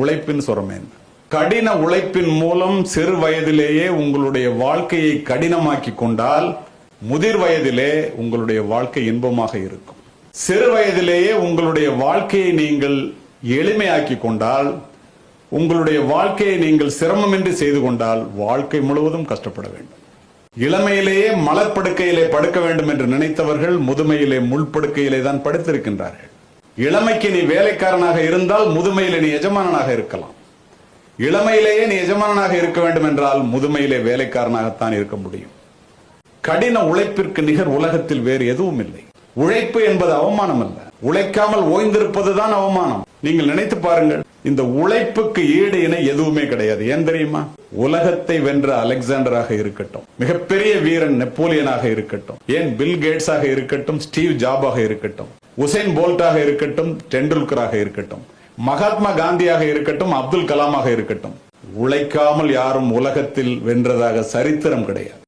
உழைப்பின் சுரமே. கடின உழைப்பின் மூலம் சிறு வயதிலேயே உங்களுடைய வாழ்க்கையை கடினமாக்கி கொண்டால் முதிர் வயதிலே உங்களுடைய வாழ்க்கை இன்பமாக இருக்கும். சிறு வயதிலேயே உங்களுடைய வாழ்க்கையை நீங்கள் எளிமையாக்கி கொண்டால், உங்களுடைய வாழ்க்கையை நீங்கள் சிரமமின்றி செய்து கொண்டால் வாழ்க்கை முழுவதும் கஷ்டப்பட வேண்டும். இளமையிலேயே மலர்படுக்கையிலே படுக்க வேண்டும் என்று நினைத்தவர்கள் முதுமையிலே முள்படுக்கையிலே தான் படுத்திருக்கின்றார்கள். இளமைக்கு நீ வேலைக்காரனாக இருந்தால் முதுமையிலே நீ எஜமானனாக இருக்கலாம். இளமையிலேயே நீ எஜமானனாக இருக்க வேண்டும் என்றால் முதுமையிலே வேலைக்காரனாகத்தான் இருக்க முடியும். கடின உழைப்பிற்கு நிகர் உலகத்தில் வேறு எதுவும் இல்லை. உழைப்பு என்பது அவமானம் அல்ல, உழைக்காமல் ஓய்ந்திருப்பதுதான் அவமானம். நீங்கள் நினைத்து பாருங்கள், இந்த உழைப்புக்கு ஈடு இணை எதுவுமே கிடையாது. ஏன் தெரியுமா? உலகத்தை வென்ற அலெக்சாண்டராக இருக்கட்டும், மிகப்பெரிய வீரன் நெப்போலியனாக இருக்கட்டும், ஏன் பில் கேட்ஸாக இருக்கட்டும், ஸ்டீவ் ஜாபாக இருக்கட்டும், உசைன் போல்ட்டாக இருக்கட்டும், டெண்டுல்கராக இருக்கட்டும், மகாத்மா காந்தியாக இருக்கட்டும், அப்துல் கலாமாக இருக்கட்டும், உழைக்காமல் யாரும் உலகத்தில் வென்றதாக சரித்திரம் கிடையாது.